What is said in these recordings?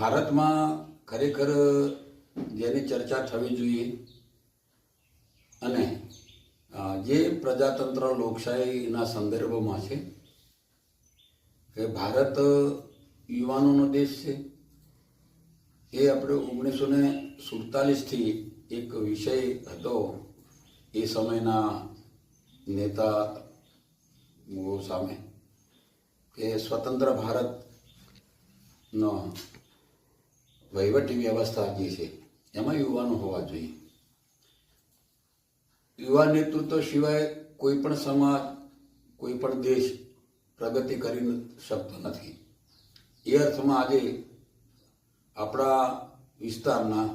ભારતમાં ખરેખર જેની ચર્ચા થવી જોઈએ અને જે પ્રજાતંત્ર લોકશાહીના સંદર્ભમાં છે કે ભારત યુવાનોનો દેશ છે. એ આપણે 1947થી એક વિષય હતો એ સમયના નેતાઓ સામે કે સ્વતંત્ર ભારતનો વહીવટી વ્યવસ્થા જે છે એમાં યુવાનો હોવા જોઈએ. યુવા નેતૃત્વ સિવાય કોઈ પણ સમાજ, કોઈ પણ દેશ પ્રગતિ કરી શકતો નથી. એ અર્થમાં આજે આપણા વિસ્તારના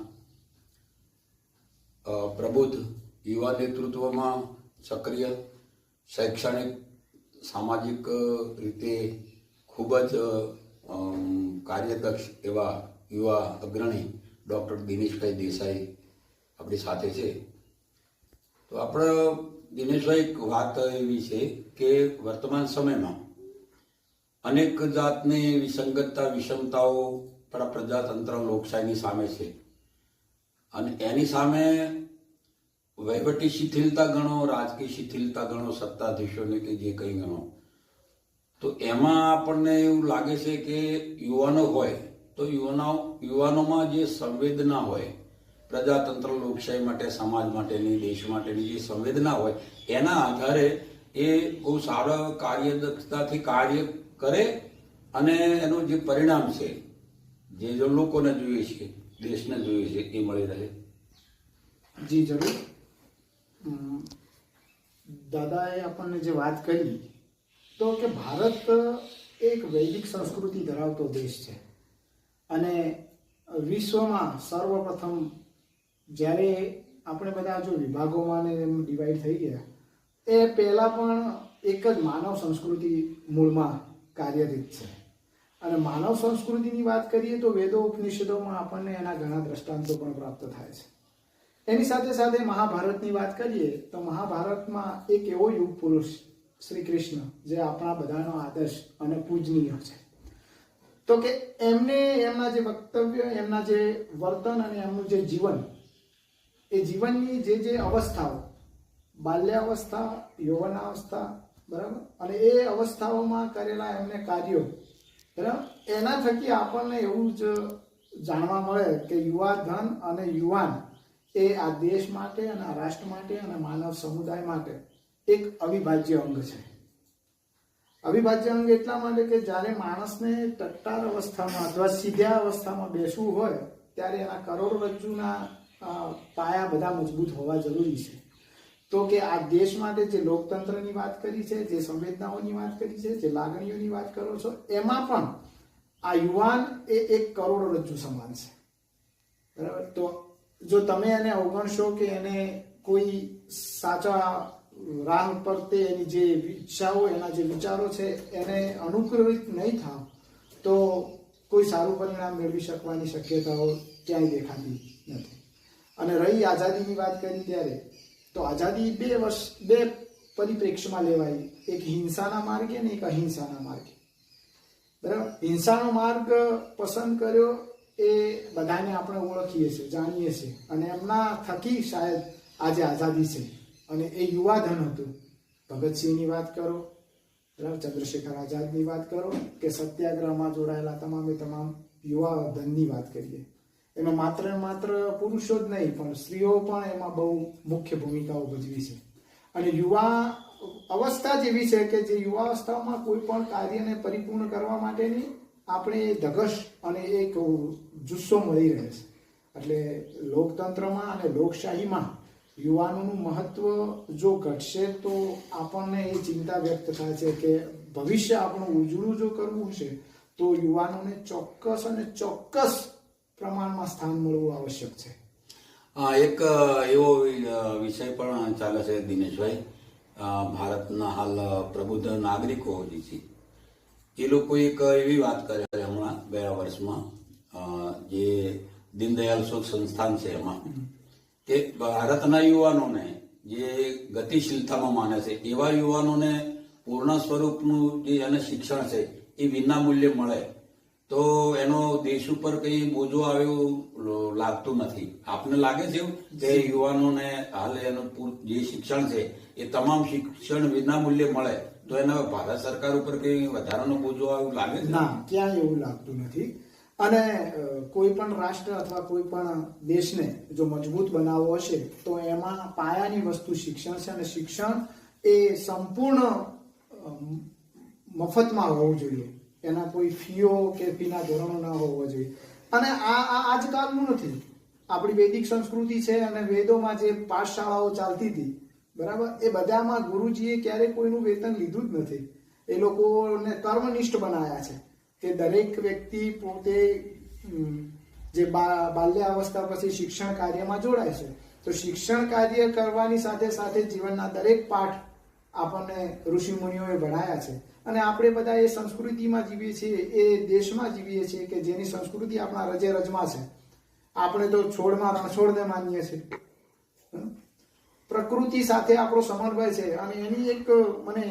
પ્રબુદ્ધ યુવા નેતૃત્વમાં સક્રિય, શૈક્ષણિક, સામાજિક રીતે ખૂબ જ કાર્યદક્ષ એવા યુવા અગ્રણી ડૉક્ટર દિનેશભાઈ દેસાઈ આપણી સાથે છે. તો આપણે દિનેશભાઈ, એક વાત એવી છે કે વર્તમાન સમયમાં અનેક જાતની વિસંગતતા, વિષમતાઓ આપણા પ્રજાતંત્ર લોકશાહીની સામે છે અને એની સામે વહીવટી શિથિલતા ગણો, રાજકીય શિથિલતા ગણો, સત્તાધીશોને કે જે કંઈ ગણો, તો એમાં આપણને એવું લાગે છે કે યુવાનો હોય તો યુવાનોમાં જે સંવેદના હોય, પ્રજાતંત્ર લોકશાહી માટે, સમાજ માટેની, દેશ માટેની જે સંવેદના હોય, એના આધારે એ બહુ સારા કાર્યદક્ષતાથી કાર્ય કરે અને એનું જે પરિણામ છે, જે લોકોને જોઈએ છે, દેશને જોઈએ છે, એ મળી રહે. જી જરૂર. દાદાએ આપણને જે વાત કરી તો કે ભારત એક વૈદિક સંસ્કૃતિ ધરાવતો દેશ છે અને વિશ્વમાં સર્વપ્રથમ જ્યારે આપણે બધા જો વિભાગોમાં એમ ડિવાઈડ થઈ ગયા, એ પહેલાં પણ એક જ માનવ સંસ્કૃતિ મૂળમાં કાર્યરત છે. અને માનવ સંસ્કૃતિની વાત કરીએ તો વેદો ઉપનિષદોમાં આપણને એના ઘણા દ્રષ્ટાંતો પણ પ્રાપ્ત થાય છે. એની સાથે સાથે મહાભારતની વાત કરીએ તો મહાભારતમાં એક એવો યુગ પુરુષ શ્રી કૃષ્ણ, જે આપણા બધાનો આદર્શ અને પૂજનીય છે, તો કે એમને એમના જે વક્તવ્ય, એમના જે વર્તન અને એમનું જે જીવન, એ જીવનની જે અવસ્થાઓ, બાલ્યાવસ્થા, યૌવનાવસ્થા, બરાબર, અને એ અવસ્થાઓમાં કરેલા એમને કાર્યો, બરાબર, એના થકી આપણને એવું જ જાણવા મળે કે યુવા ધન અને યુવાન એ આ દેશ માટે અને આ રાષ્ટ્ર માટે અને માનવ સમુદાય માટે એક અવિભાજ્ય અંગ છે. અવિભાજ્ય અંગ એટલા માટે કે જ્યારે માણસને ટટ્ટાર અવસ્થામાં અથવા સીધા અવસ્થામાં બેસવું હોય ત્યારે એના કરોડરજ્જુના પાયા બધા મજબૂત હોવા જરૂરી છે. તો કે આ દેશ માટે જે લોકતંત્રની વાત કરી છે, જે સંવેદનાઓની વાત કરી છે, જે લાગણીઓની વાત કરો છો, એમાં પણ આ યુવાન એ એક કરોડરજ્જુ સમાન છે. બરાબર. તો જો તમે એને અવગણશો કે એને કોઈ સાચા રાહ પર તે એની જે ઈચ્છાઓ, એના જે વિચારો છે એને અનુકૂલિત નહીં થાવ તો કોઈ સારું પરિણામ મેળવી શકવાની શક્યતાઓ ક્યાંય દેખાતી નથી. અને રહી આઝાદીની વાત કરી ત્યારે તો આઝાદી બે પરિપ્રેક્ષ્યમાં લેવાય, એક હિંસાના માર્ગે અને એક અહિંસાના માર્ગે. બરાબર. હિંસાનો માર્ગ પસંદ કર્યો એ બધાને આપણે ઓળખીએ છીએ, જાણીએ છીએ, અને એમના થકી શાયદ આજે આઝાદી છે. અને એ યુવાધન હતું. ભગતસિંહની વાત કરો, બરાબર, ચંદ્રશેખર આઝાદની વાત કરો, કે સત્યાગ્રહમાં જોડાયેલા તમામે તમામ યુવા ધનની વાત કરીએ, એમાં માત્ર પુરુષો જ નહીં પણ સ્ત્રીઓ પણ એમાં બહુ મુખ્ય ભૂમિકાઓ ભજવી છે. અને યુવા અવસ્થા જ એવી છે કે જે યુવા અવસ્થામાં કોઈ પણ કાર્યને પરિપૂર્ણ કરવા માટેની આપણે ધગશ અને એક જુસ્સો મળી રહે છે. એટલે લોકતંત્રમાં અને લોકશાહીમાં યુવાનોનું મહત્વ જો ઘટશે તો આપણને એ ચિંતા વ્યક્ત થાય છે કે ભવિષ્ય આપણું ઉજળું જો કરવું છે તો યુવાનોને ચોક્કસ પ્રમાણમાં સ્થાન મળવું આવશ્યક છે. એક એવો વિષય પણ ચાલે છે દિનેશભાઈ, ભારતના હાલ પ્રબુદ્ધ નાગરિકો જે છે એ લોકો એક એવી વાત કરે હમણાં ગયા વર્ષમાં, જે દીનદયાલ શોધ સંસ્થાન છે એમાં, કે ભારતના યુવાનોને જે ગતિશીલતામાં માને છે એવા યુવાનોને પૂર્ણ સ્વરૂપનું જે એને શિક્ષણ છે એ વિના મૂલ્યે મળે તો એનો દેશ ઉપર કઈ બોજો આવ્યો લાગતું નથી. આપને લાગે છે એવું કે યુવાનોને હાલ એનું જે શિક્ષણ છે એ તમામ શિક્ષણ વિનામૂલ્યે મળે તો એના ભારત સરકાર ઉપર કઈ વધારાનો બોજો આવ્યો લાગે છે? ના, ક્યાંય એવું લાગતું નથી. અને કોઈ પણ રાષ્ટ્ર અથવા કોઈ પણ દેશને જો મજબૂત બનાવવો હશે તો એમાં પાયાની વસ્તુ શિક્ષણ છે, અને શિક્ષણ એ સંપૂર્ણ મફતમાં હોવું જોઈએ. એના કોઈ ફીઓ કે ફીના ધોરણો ના હોવા જોઈએ. અને આ આજકાલનું નથી. આપણી વૈદિક સંસ્કૃતિ છે અને વેદોમાં જે પાઠશાળાઓ ચાલતી હતી, બરાબર, એ બધામાં ગુરુજીએ ક્યારેય કોઈનું વેતન લીધું જ નથી. એ લોકોને કર્મનિષ્ઠ બનાવ્યા છે કે દરેક વ્યક્તિ પોતે જે બાલ્યાવસ્થા પછી શિક્ષણ કાર્યમાં જોડાય છે. તો શિક્ષણ કાર્ય કરવાની સાથે સાથે જીવનના દરેક પાઠ આપણને ઋષિમુનિઓએ ભણાયા છે. અને આપણે બધા એ સંસ્કૃતિમાં જીવીએ છીએ, એ દેશમાં જીવીએ છીએ કે જેની સંસ્કૃતિ આપણા રજે રજમાં છે. આપણે તો છોડમાં રણછોડને માનીએ છીએ. પ્રકૃતિ સાથે આપણો સમન્વય છે. અને એની મને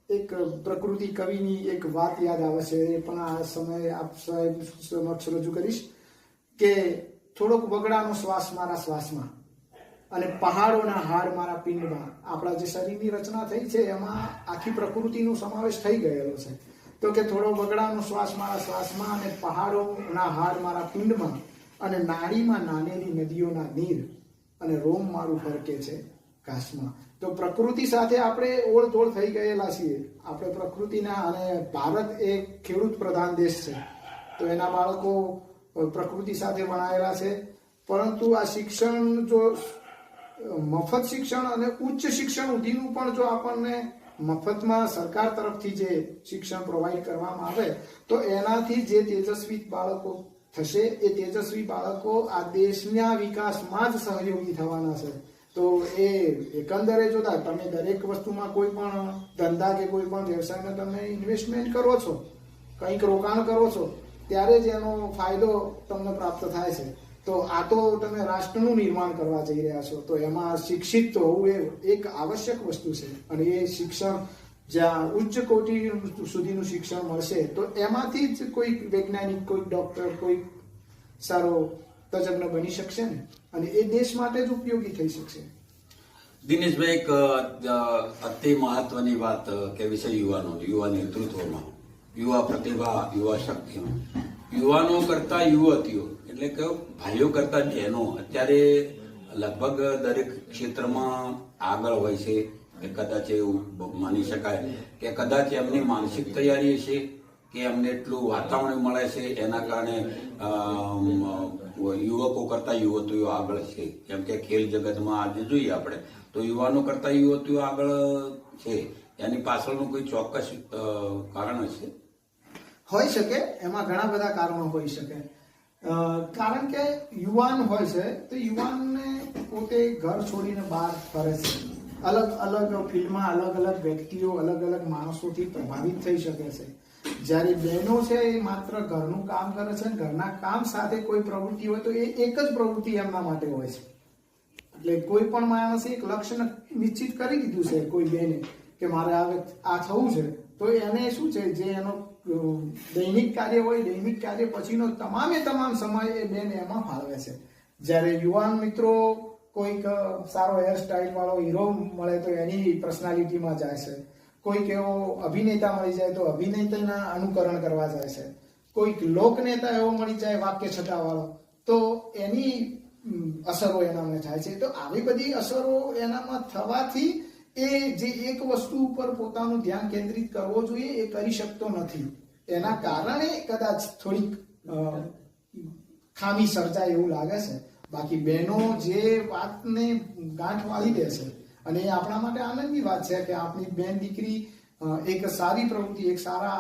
એક પ્રકૃતિ કવિની એક વાત યાદ આવે છે, એ પણ આ સમયે આપ સાહેબ સમક્ષ રજૂ કરીશ કે થોડોક વગડાનો શ્વાસ મારા શ્વાસમાં અને પહાડોના હાડ મારા પિંડમાં. આપણા જે શરીરની રચના થઈ છે એમાં આખી પ્રકૃતિનો સમાવેશ થઈ ગયેલો છે. તો કે થોડો વગડાનો શ્વાસ મારા શ્વાસમાં અને પહાડોના હાડ મારા પિંડમાં અને નાડીમાં નાનેલી નદીઓના નીર અને રોમ મારું ફરકે છે કાશમાં. તો પ્રકૃતિ સાથે આપણે ઓળતોળ થઈ ગયેલા છીએ. આપણે પ્રકૃતિના, અને ભારત એ ખેડૂત પ્રધાન દેશ છે તો એના બાળકો પ્રકૃતિ સાથે વણાયેલા છે. પરંતુ આ શિક્ષણ જો મફત શિક્ષણ અને ઉચ્ચ શિક્ષણ સુધીનું પણ જો આપણને મફતમાં સરકાર તરફથી જે શિક્ષણ પ્રોવાઈડ કરવામાં આવે તો એનાથી જે તેજસ્વી બાળકો થશે એ તેજસ્વી બાળકો આ દેશના વિકાસમાં જ સહયોગી થવાના છે. તો એ એકંદરે જોતા તમે દરેક વસ્તુમાં કોઈ પણ ધંધા કે કોઈ પણ વ્યવસાયમાં તમે ઇન્વેસ્ટમેન્ટ કરો છો, કંઈક રોકાણ કરો છો, ત્યારે જ એનો ફાયદો તમને પ્રાપ્ત થાય છે. તો આ તો તમે રાષ્ટ્રનું નિર્માણ કરવા જઈ રહ્યા છો, તો એમાં શિક્ષિત તો હોવું એ એક આવશ્યક વસ્તુ છે. અને એ શિક્ષણ જ્યાં ઉચ્ચ કોટી સુધીનું શિક્ષણ મળશે તો એમાંથી જ કોઈ વૈજ્ઞાનિક, કોઈ ડોક્ટર, કોઈ સારો તજજ્ઞ બની શકશે ને, અને એ દેશ માટે જ ઉપયોગી થઈ શકશે. દિનેશભાઈ, એક અતિ મહત્વની વાત કેવી છે યુવા નેતૃત્વમાં, યુવા પ્રતિભા, યુવા શક્તિમાં. યુવાનો કરતા યુવતીઓ એટલે કે ભાઈઓ કરતા બહેનો અત્યારે લગભગ દરેક ક્ષેત્રમાં આગળ હોય છે. કે કદાચ એવું માની શકાય કે કદાચ એમની માનસિક તૈયારી છે કે એમને એટલું વાતાવરણ મળે છે એના કારણે યુવકો કરતા યુવતીઓ આગળ છે. જેમ કે ખેલ જગતમાં આજે જોઈએ આપણે તો યુવાનો કરતા યુવતીઓ આગળ છે. એની પાછળનું કોઈ ચોક્કસ કારણ હશે? હોઈ શકે, એમાં ઘણા બધા કારણો હોઈ શકે. કારણ કે યુવાન હોય છે તો યુવાનને પોતે ઘર છોડીને બહાર ફરે છે. અલગ અલગ ફિલ્ડમાં અલગ અલગ વ્યક્તિઓ, અલગ અલગ માણસોથી પ્રભાવિત થઈ શકે છે. જ્યારે બહેનો છે એ માત્ર ઘરનું કામ કરે છે, ઘરના કામ સાથે કોઈ પ્રવૃત્તિ હોય તો એ એક જ પ્રવૃત્તિ એમના માટે હોય છે. એટલે કોઈ પણ માણસે એક લક્ષ્ય નિશ્ચિત કરી દીધું છે કોઈ બેને કે મારે આ થવું છે, તો એને શું છે, જે એનો દૈનિક કાર્ય હોય, દૈનિક કાર્ય પછીનો તમામ સમય એ બેન એમાં ફાળવે છે. જ્યારે યુવાન મિત્રો કોઈક સારો હેરસ્ટાઇલ વાળો હીરો મળે તો એની પર્સનાલિટીમાં જાય છે, કોઈક એવો અભિનેતા મળી જાય તો અભિનેતાના અનુકરણ કરવા જાય છે, કોઈક લોકનેતા એવો મળી જાય વાક્ય છટા વાળો તો એની અસરો એનામાં થાય છે. તો આવી બધી અસરો એનામાં થવાથી એ જે એક વસ્તુ ઉપર પોતાનું ધ્યાન કેન્દ્રિત કરવો જોઈએ એ કરી શકતો નથી. એના કારણે કદાચ થોડીક ખામી સર્જાય એવું લાગે છે. બાકી બહેનો જે વાતને ગાંઠ વાળી દે છે, અને એ આપણા માટે આનંદની વાત છે કે આપણી બેન દીકરી એક સારી પ્રવૃત્તિ, એક સારા